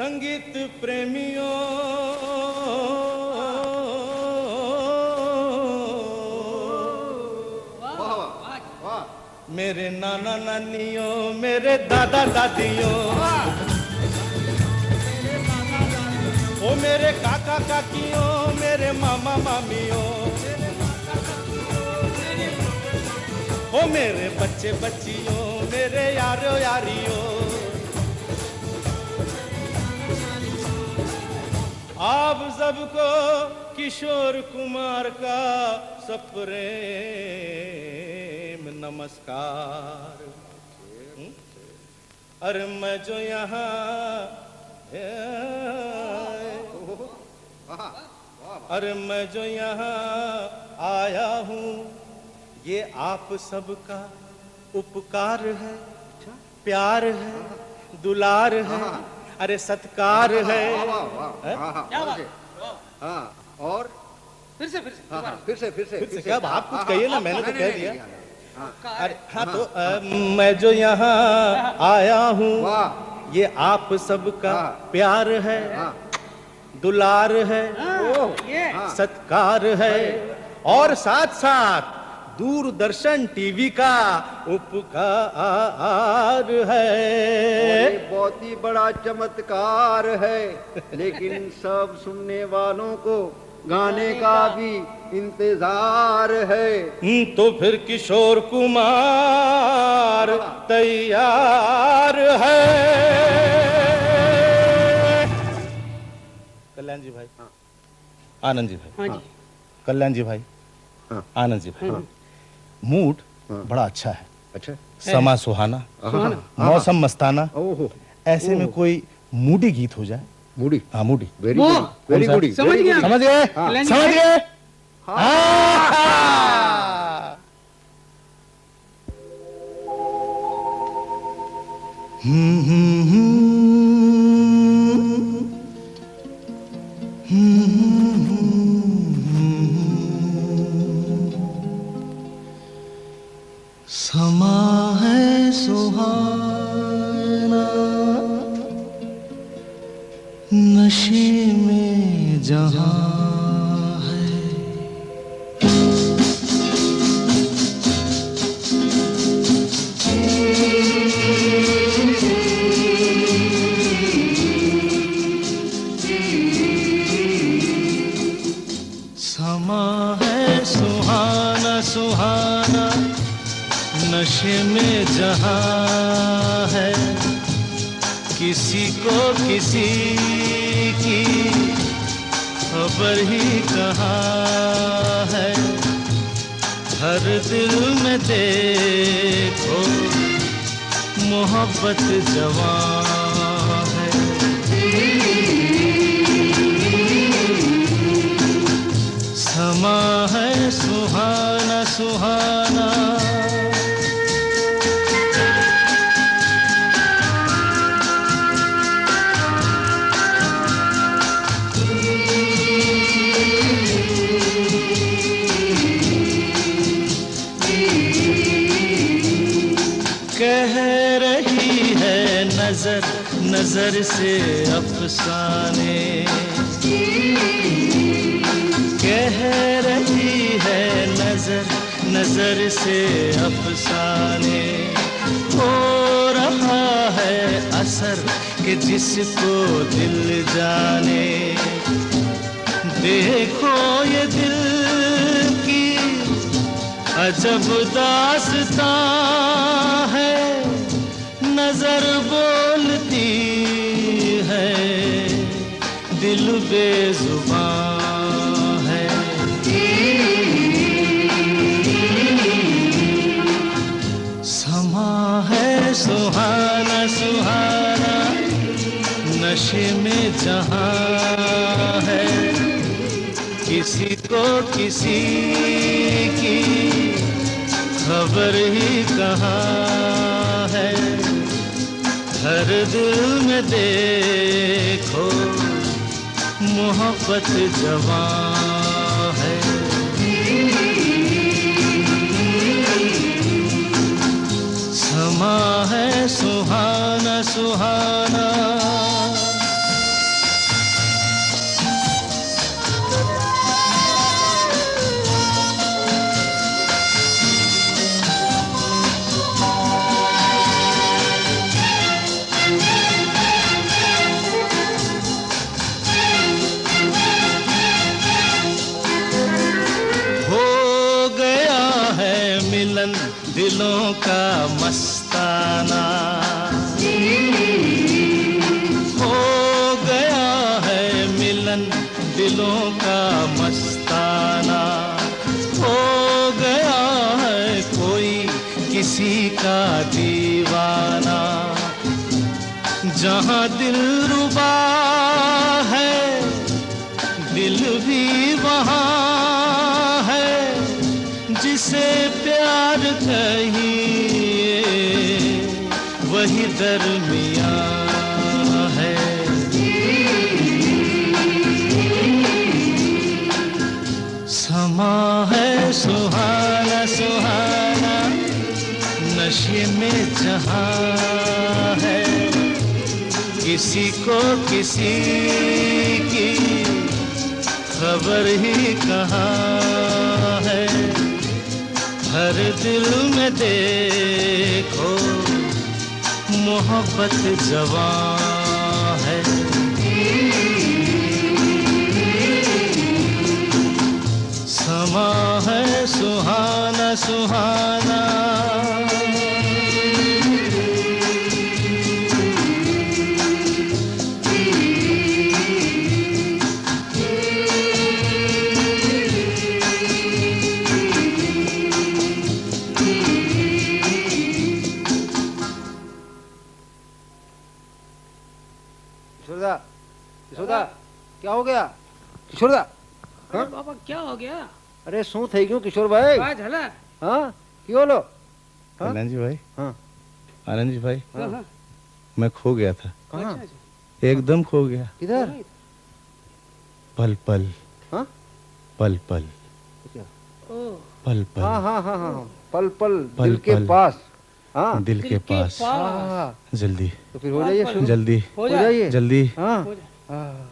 संगीत प्रेमियों मेरे नाना नानियों मेरे दादा दादियों ओ मेरे काका काकियों मेरे मामा मामियों ओ मेरे बच्चे बच्चियों मेरे यारो यारियों आप सबको किशोर कुमार का सप्रेम नमस्कार। अरे मैं जो यहाँ अरे मैं जो यहाँ आया हूँ ये आप सबका उपकार है, प्यार है, दुलार है, अरे सत्कार है। हाँ और फिर से फिर से क्या आप कुछ कहिए ना, मैंने तो कह दिया। अरे हाँ तो मैं जो यहाँ आया हूँ ये आप सबका प्यार है, दुलार है, सत्कार है और साथ साथ दूरदर्शन टीवी का उपकार है। बहुत ही बड़ा चमत्कार है, लेकिन सब सुनने वालों को गाने का भी इंतजार है। तो फिर किशोर कुमार तैयार है। कल्याण जी भाई, आनंद जी भाई, कल्याण जी भाई, आनंद जी भाई, मूड बड़ा अच्छा है। अच्छा, समा सुहाना, मौसम मस्ताना, ऐसे में कोई मूडी गीत हो जाए। मूडी? हाँ मूडी, वेरी गुड, समझ गए समझ गए। समा है सुहाना नशे में जहां है, समा है सुहाना सुहाना नशे में जहां है, किसी को किसी की खबर ही कहाँ है, हर दिल में देखो मोहब्बत जवां है। समा है सुहाना सुहाना कह रही है नजर नजर से अफसाने, कह रही है नजर नजर से अफसाने, हो रहा है असर कि जिसको दिल जाने, देखो ये दिल की अजब दास्तां है, नजर बोलती है दिल बेजुबान है। समा है सुहाना सुहाना नशे में जहां है, किसी को किसी की खबर ही कहाँ है, हर दिल में देखो मोहब्बत जवां है। समा है सुहाना सुहाना दिलों का मस्ताना हो गया है मिलन दिलों का मस्ताना हो गया है कोई किसी का दीवाना जहां दिल रुबा है दिल भी वहां है जिसे प्यार कहिए वही दरमियां है समा है सुहाना सुहाना नशे में जहां है किसी को किसी की खबर ही कहाँ है हर दिल में देखो मोहब्बत जवां है समा है सुहाना सुहाना किशोरदा किशोरदा क्या हो गया किशोरदा अरे बाबा क्या हो गया अरे शू થઈ ગયું કિશોર ભાઈ काय झालं હા की होलो आनंद जी भाई हाँ आनंद जी भाई हाँ, मैं खो गया था कहाँ एकदम खो गया किधर पल पल हाँ पल पल ओ पल पल हाँ हाँ हाँ हाँ पल पल पल दिल के पल। पास हाँ दिल के पास हाँ जल्दी तो फिर हो जाइए शुरू जल्दी हो हो जाए जाइए जल्दी हाँ हो जाए हाँ।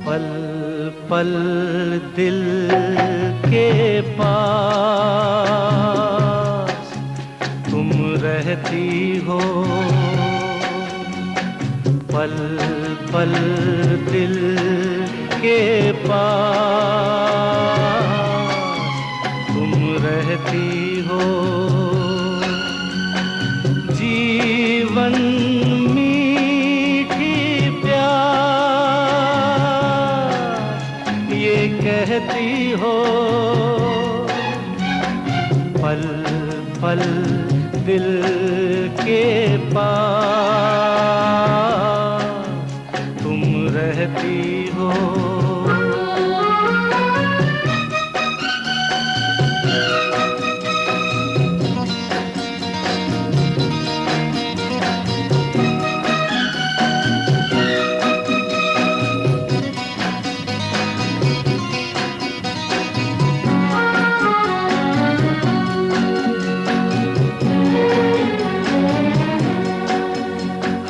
पल पल दिल के पास तुम रहती हो पल पल दिल के पास तुम रहती हो जीवन मीठी प्यार ये कहती हो पल पल दिल के पास तुम रहती हो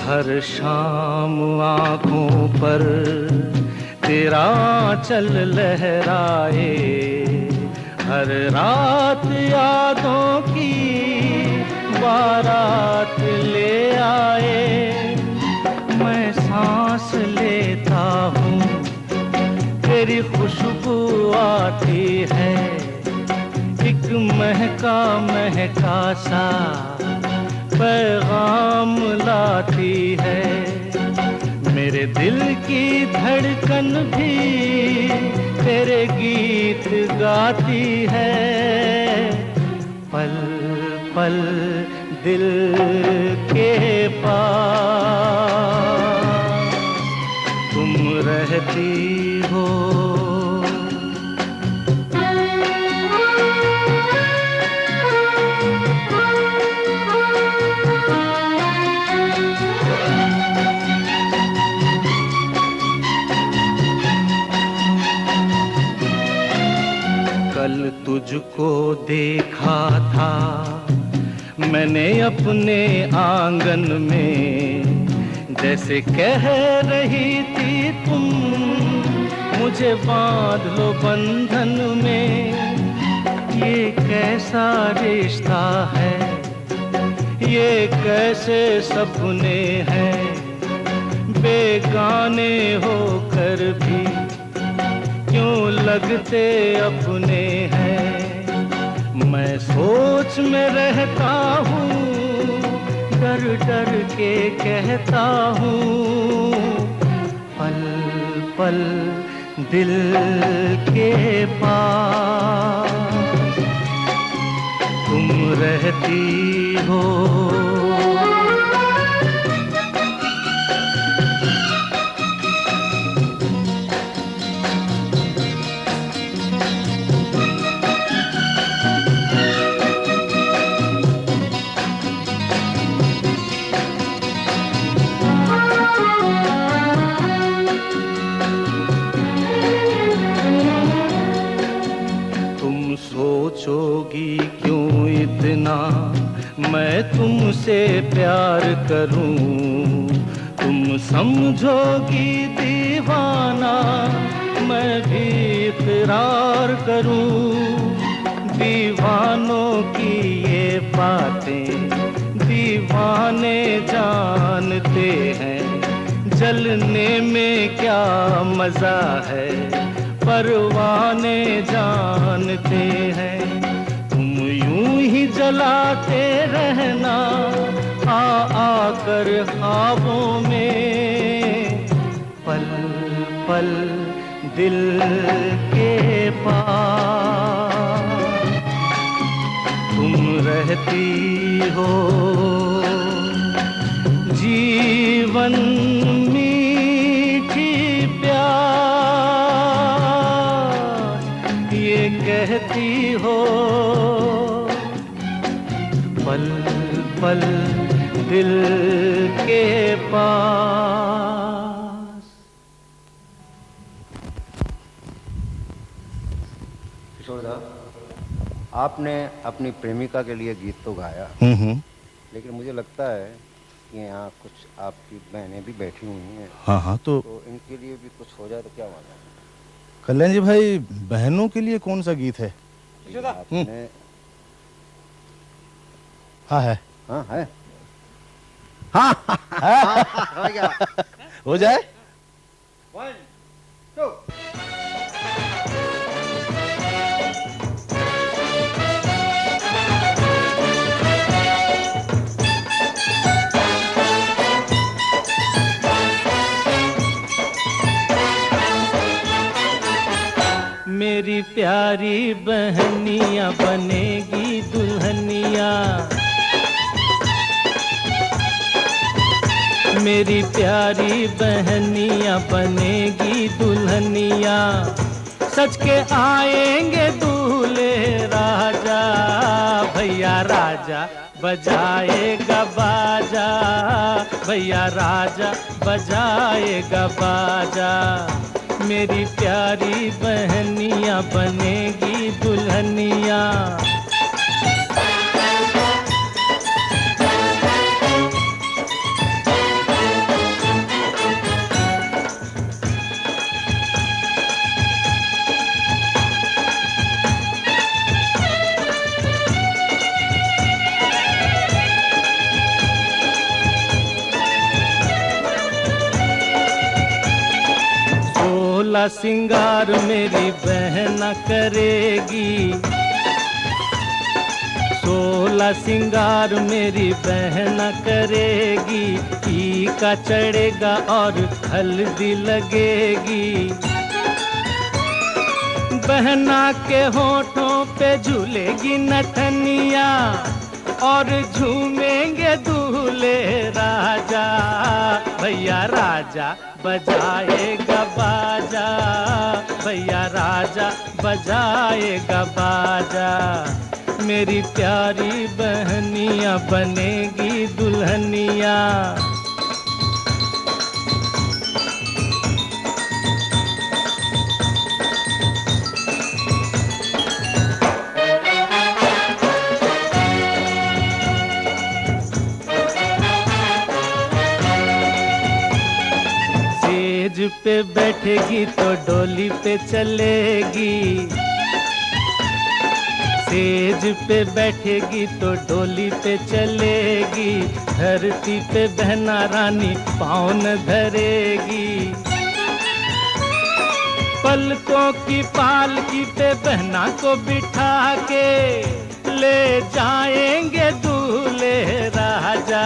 हर शाम आँखों पर तेरा चल लहराए हर रात यादों की बारात ले आए मैं सांस लेता हूँ तेरी खुशबू आती है एक महका महका सा पैगाम लाती है मेरे दिल की धड़कन भी तेरे गीत गाती है पल पल दिल के पास तुम रहती हो कल तुझको मैंने अपने आंगन में जैसे कह रही थी तुम, मुझे बांध लो बंधन में। ये कैसा रिश्ता है, ये कैसे सपने हैं, बेगाने होकर भी क्यों लगते अपने हैं। मैं सोच में रहता हूँ, डर डर के कहता हूँ, पल पल दिल के पास तुम रहती हो। सोचोगी क्यों इतना मैं तुमसे प्यार करूं, तुम समझोगी दीवाना मैं भी इकरार करूं। दीवानों की ये बातें दीवाने जानते हैं, जलने में क्या मजा है परवाने जानते हैं। तुम यूं ही जलाते रहना आ आकर ख्वाबों में, पल पल दिल के पास तुम रहती हो। जीवन मीठी प्यास ये कहती हो, पल पल दिल के पास। किशोरदा, आपने अपनी प्रेमिका के लिए गीत तो गाया, लेकिन मुझे लगता है कि यहाँ कुछ आपकी बहनें भी बैठी हुई हैं। हाँ हाँ, तो इनके लिए भी कुछ हो जाए तो क्या माना? कल्याण जी भाई, बहनों के लिए कौन सा गीत है? आपने हाँ है, हाँ है, हाँ हो जाए। 1 2 मेरी प्यारी बहनिया बनेगी दुल्हनिया, मेरी प्यारी बहनिया बनेगी दुल्हनिया। सच के आएंगे दूल्हे राजा, भैया राजा बजाएगा बाजा, भैया राजा बजाएगा बाजा। मेरी प्यारी बहनिया बनेगी दुल्हनिया। सोलह सिंगार मेरी बहन करेगी, सोलह सिंगार मेरी बहन करेगी। टीका चढ़ेगा और हल्दी लगेगी, बहना के होठों पे झूलेगी नथनिया और झूमेंगे दूल्हे राजा। भैया राजा बजाएगा बाजा, भैया राजा बजाएगा बाजा। मेरी प्यारी बहनिया बनेगी दुल्हनिया। पे बैठेगी तो डोली पे चलेगी, सेज पे बैठेगी तो डोली पे चलेगी, धरती पे बहना रानी पाँव न धरेगी। पलकों की पालकी पे बहना को बिठा के ले जाएंगे दूल्हे राजा,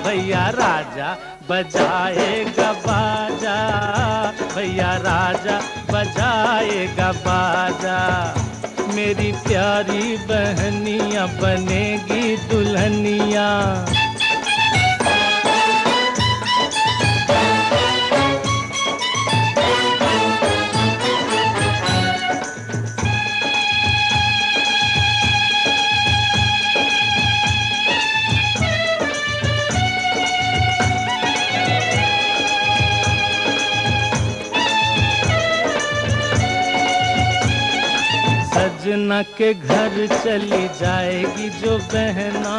भैया राजा बजाएगा बाजा, भैया राजा बजाएगा बाजा। मेरी प्यारी बहनिया बनेगी दुल्हनिया। सजना के घर चली जाएगी जो बहना,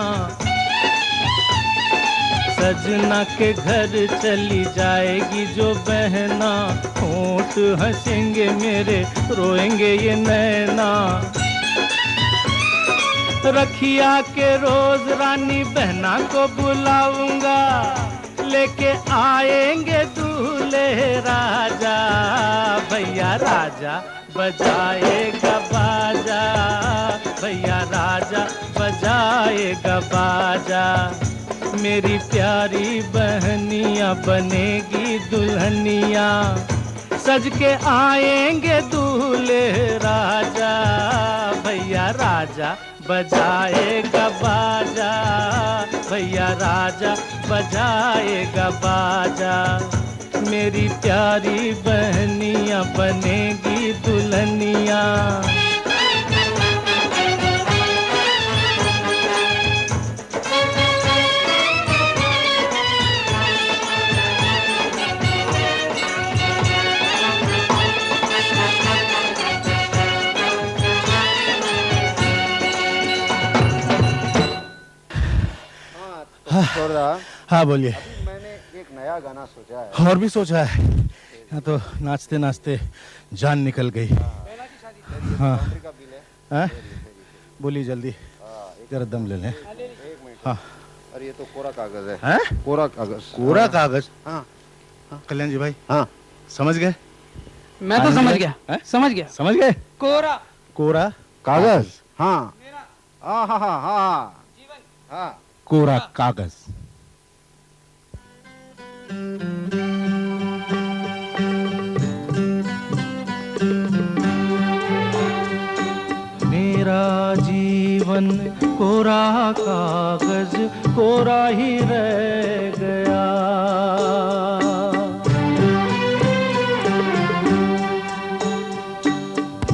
सजना के घर चली जाएगी जो बहना, होंठ हंसेंगे मेरे रोएंगे ये नैना। रखिया के रोज रानी बहना को बुलाऊंगा, लेके आएंगे दूल्हे राजा, भैया राजा बजाएगा बाजा, भैया राजा बजाएगा बाजा। मेरी प्यारी बहनिया बनेगी दुल्हनिया, सज के आएंगे दूल्हे राजा, भैया राजा बजाएगा बाजा, भैया राजा बजाएगा बाजा। मेरी प्यारी बहनिया बनेगी दुल्हनिया। हाँ बोलिए। मैंने एक नया गाना सोचा है। और भी सोचा है? यहाँ तो नाचते नाचते जान निकल गई। हाँ हाँ बोलिए जल्दी, जरा दम ले लें। हाँ अरे ये तो कोरा कागज है। हैं? कोरा कागज। कोरा कागज? हाँ कल्याण जी भाई, हाँ समझ गए? मैं तो समझ गया, समझ गया। समझ गए? कोरा कोरा कागज। हाँ हाँ हाँ हाँ हाँ हाँ कोरा कागज। मेरा जीवन कोरा कागज कोरा ही रह गया,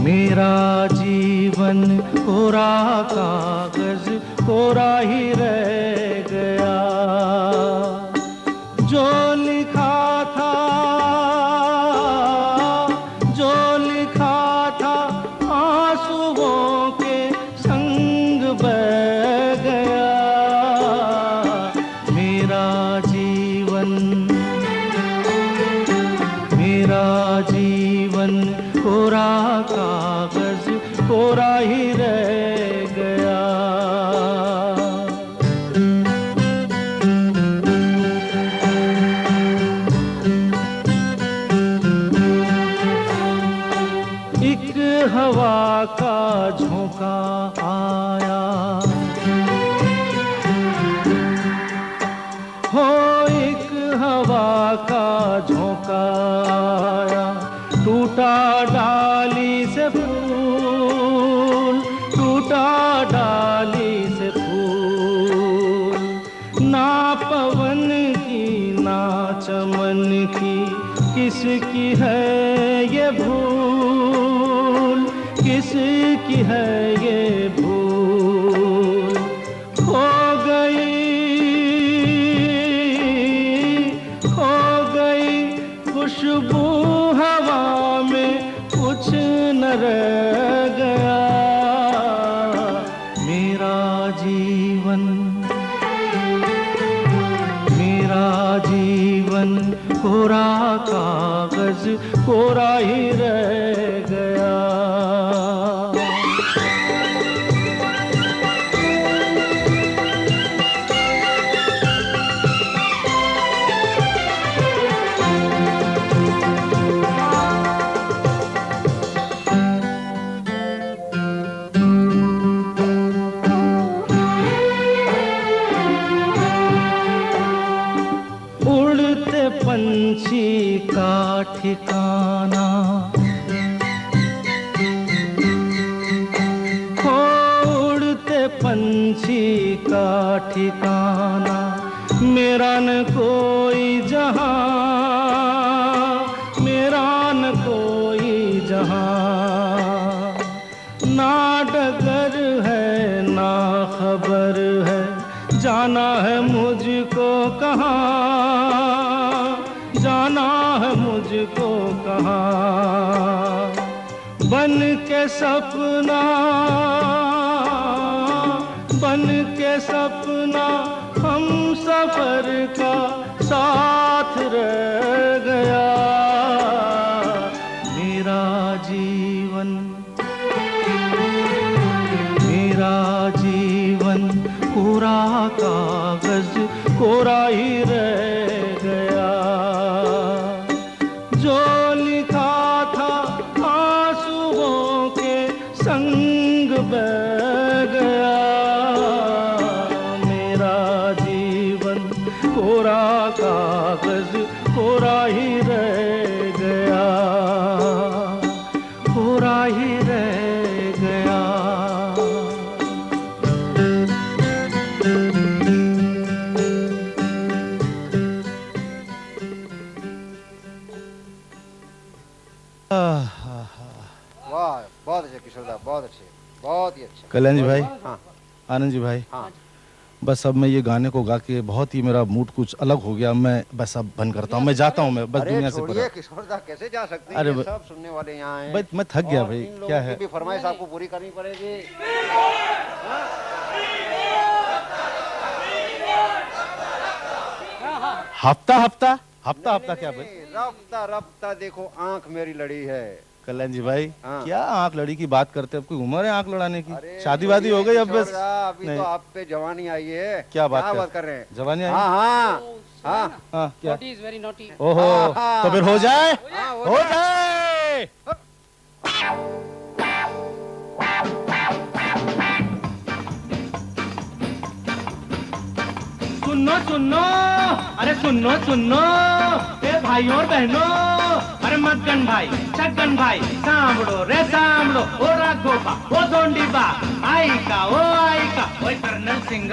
मेरा जीवन कोरा कागज कोरा ही रह गया। जो लिखा था, जो लिखा था आंसुओं के संग बह गया। मेरा जीवन, मेरा जीवन कोरा कागज कोरा ही रह गया। एक हवा का झोंका आया, हो एक हवा का झोंका आया, टूटा डाली से फूल, टूटा डाली से फूल। ना पवन की ना चमन की किसकी है ये भूल, किसकी है ये भूल। खो गई खुशबू हवा में, कुछ न रह गया। मेरा जीवन, मेरा जीवन जीवन कोरा कागज कोरा ही रह गया। पंछी का ठिकाना उड़ते पंछी का ठिकाना मेरा न कोई जहां, मेरा न कोई जहां। ना डगर है ना खबर है, जाना है मुझको कहाँ, जाना है मुझको कहाँ। बन के सपना, बन के सपना हम सफर का साथ रह गया। मेरा जीवन, मेरा जीवन कोरा कागज कोरा ही रह गया। जो लिखा था आंसुओं के संग बह गया। मेरा जीवन कोरा कागज कोरा ही रह गया, कोरा ही रह गया। वाह, बहुत अच्छे किशोरदा, बहुत अच्छे, बहुत ही अच्छे। कल्याण जी भाई, हाँ आनंद जी भाई, हाँ। बस अब मैं ये गाने को गा के बहुत ही मेरा मूड कुछ अलग हो गया। मैं बस अब बंद करता हूँ, मैं जाता हूँ, मैं बस दुनिया से छोड़िए किशोरदा, कैसे जा सकते हैं? अरे ये सब सुनने वाले यहाँ हैं। भाई मैं थक गया और भाई, इन लोगों क्या की है भी फरमाइश आपको पूरी करनी पड़ेगी। हफ्ता हफ्ता हफ्ता हफ्ता क्या भाई? रफ्ता रफ्ता देखो आंख मेरी लड़ी है। कल्याण जी भाई, हाँ। क्या आंख लड़ी की बात करते हैं? अब कोई उम्र है आंख लड़ाने की? अरे शादी वादी हो गई अब बस? किशोरदा, अभी नहीं। तो आप पे जवानी आई है। क्या बात कर रहे हैं? जवानी आई? हाँ हाँ हाँ हाँ क्या? Naughty is very naughty. ओहो, हाँ, तो फिर हो जाए, हाँ, हो जाए। सुनो सुनो, अरे सुनो सुनो, ए भाइयों और बहनों, अरे मक्कन भाई, छक्कन भाई, सांभड़ो रे सांभड़ो, ओ राघोबा, ओ जोंडीबा, आई का, ओए कर्नल सिंह,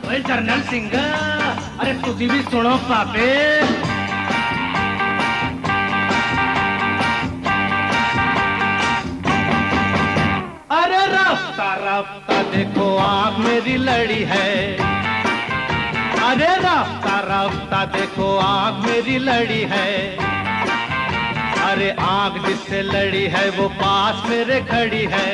ओए कर्नल सिंह, अरे तुझी भी सुनो पापे। अरे रफ्ता रफ्ता देखो आँख मेरी लड़ी है, अरे रफ्ता रफ्ता देखो आँख मेरी लड़ी है। अरे आँख जिससे लड़ी है वो पास मेरे खड़ी है।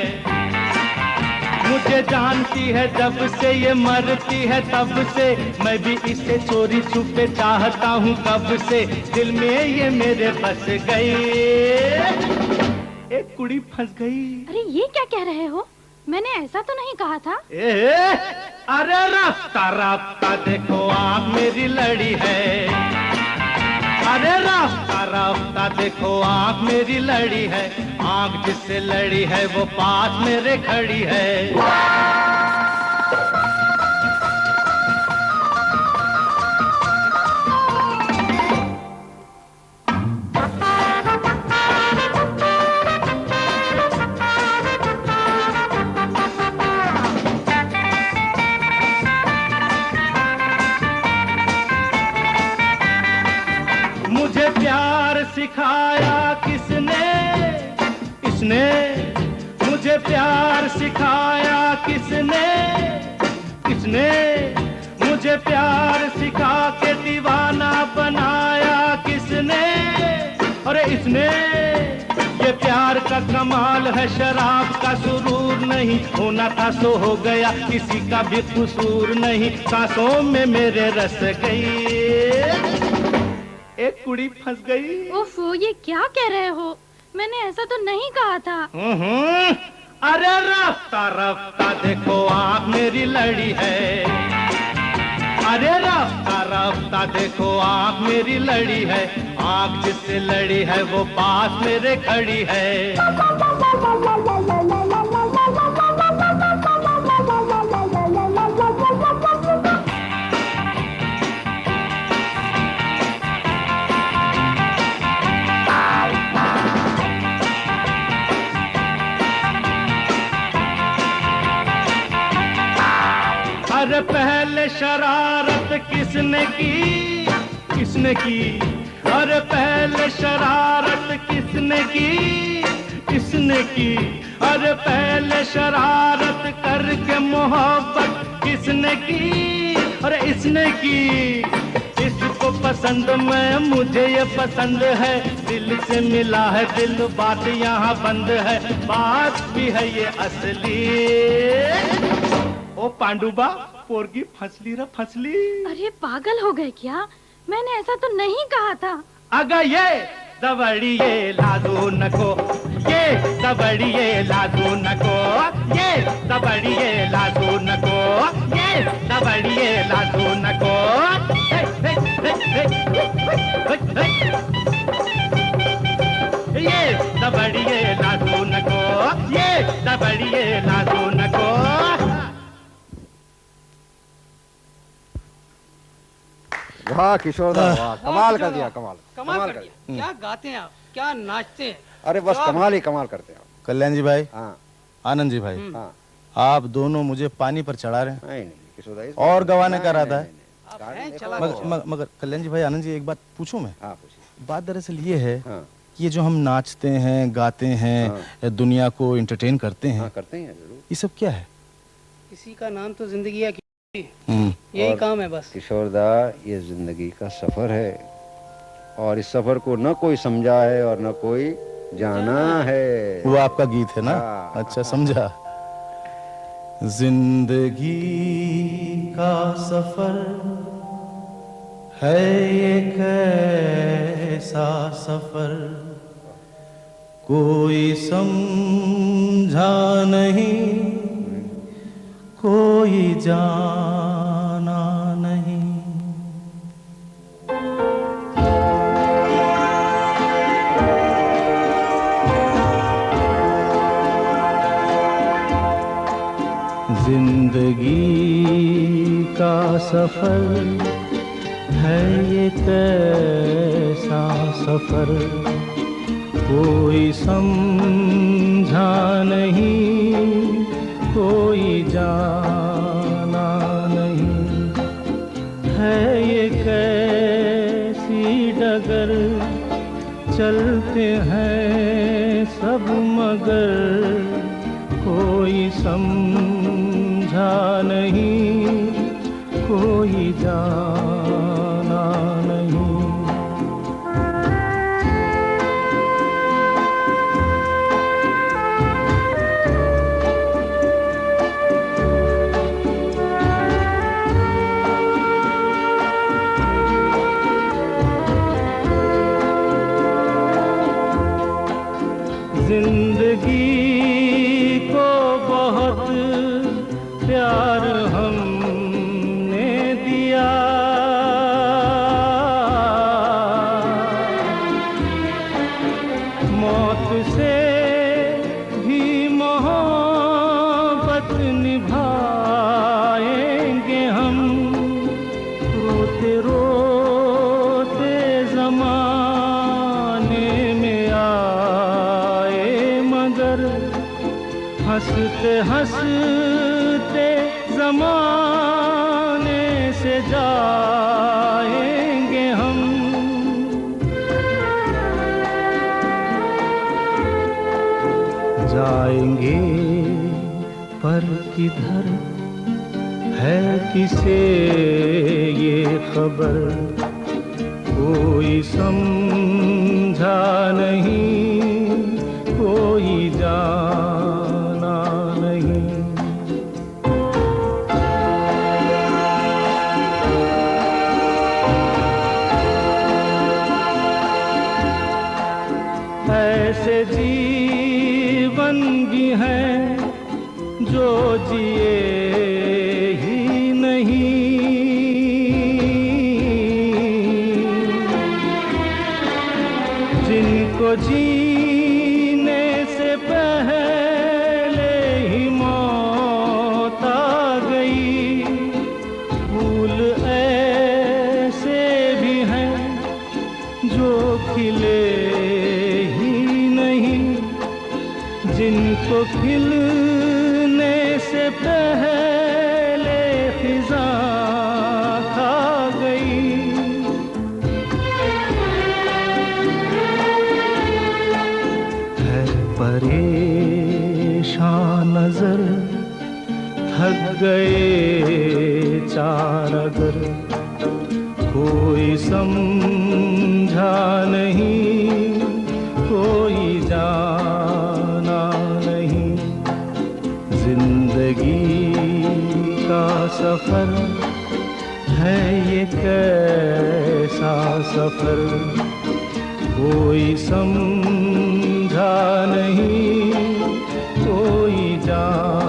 मुझे जानती है जब से ये मरती है तब से, मैं भी इसे चोरी छुपे चाहता हूँ कब से। दिल में ये मेरे बस गई, एक कुड़ी फंस गई। अरे ये क्या कह रहे हो? मैंने ऐसा तो नहीं कहा था। अरे रफ्ता रफ्ता देखो आँख मेरी लड़ी है, अरे रफ्ता रफ्ता देखो आँख मेरी लड़ी है। आँख जिससे लड़ी है वो पास मेरे खड़ी है। मुझे प्यार सिखाया किसने, इसने मुझे प्यार सिखाया किसने, किसने मुझे प्यार सिखा के दीवाना बनाया किसने। अरे इसने, ये प्यार का कमाल है शराब का सुरूर नहीं, होना था सो हो गया किसी का भी कसूर नहीं। सांसों में मेरे रस गई, एक कुड़ी फंस गई। ओफो, ये क्या कह रहे हो? मैंने ऐसा तो नहीं कहा था। अरे रफ्ता रफ्ता देखो आँख मेरी लड़ी है। अरे रफ्ता रफ्ता देखो आँख मेरी लड़ी है। आँख जिससे लड़ी है वो पास मेरे खड़ी है। अरे पहले शरारत किसने की? किसने की? अरे पहले शरारत किसने की? किसने की? अरे पहले शरारत करके मोहब्बत किसने की? अरे इसने की। इसको पसंद मैं, मुझे ये पसंद है। दिल से मिला है दिल, बात यहाँ बंद है। बात भी है ये असली। ओ पांडुबा, पोरगी फसली रे फसली। अरे पागल हो गए क्या? मैंने ऐसा तो नहीं कहा था। अगर ये दबड़िए लादू नको, ये दबड़िए लादू नको, ये दबड़िए लादू नको, ये दबड़िए लादू नको। ये दबड़िए लादू नको, ये दबड़िए लादू नको। वाह किशोर दा, वाह कमाल कर दिया, कमाल कमाल कर दिया। क्या गाते हैं आप, क्या नाचते हैं। अरे बस कमाल ही कमाल करते हैं आप। कल्याण जी भाई, हाँ आनंद जी भाई, हाँ। आप दोनों मुझे पानी पर चढ़ा रहे हैं नहीं नहीं किशोर दा, इस और बार- गवाने का नहीं, इरादा है। नहीं, नहीं, आप गाने हैं, देखो। चला मगर कल्याण जी भाई, आनंद जी, एक बात पूछूं मैं? हाँ पूछिए। बात दरअसल ये है हाँ कि ये जो हम नाचते हैं, गाते हैं, दुनिया को एंटरटेन करते हैं, हाँ करते हैं जरूर। ये सब क्या है? किसी का नाम तो जिंदगी है, हम्म, यही और काम है बस। किशोर दा, ये जिंदगी का सफर है और इस सफर को न कोई समझा है और न कोई जाना है। वो आपका गीत है ना? हाँ। अच्छा, समझा। जिंदगी का सफर है ये कैसा सफर, कोई समझा नहीं, कोई जाना नहीं। जिंदगी का सफर है ये कैसा सफर, कोई समझा नहीं, कोई जाना नहीं। है ये कैसी डगर, चलते हैं सब मगर, कोई समझा नहीं, कोई जाना नहीं। जिंदगी को बहुत प्यार हमने दिया, मौत से भी मोहब्बत निभाएंगे हम, रोते रोते जमाने में आए मगर, हंसते हंसते जमाने से जाएंगे हम। जाएंगे पर किधर है किसे ये खबर, कोई समझा नहीं, कोई जाना नहीं। जीने से पहले ही मौत आ गई। फूल ऐसे भी हैं जो खिले ही नहीं, जिनको खिलने से पहले खिज़ा खा गई। है परेशान नजर, थक गए चार अगर, कोई समझा नहीं, कोई जाना नहीं। जिंदगी का सफर है ये कैसा सफर, कोई समझा नहीं, कोई जाना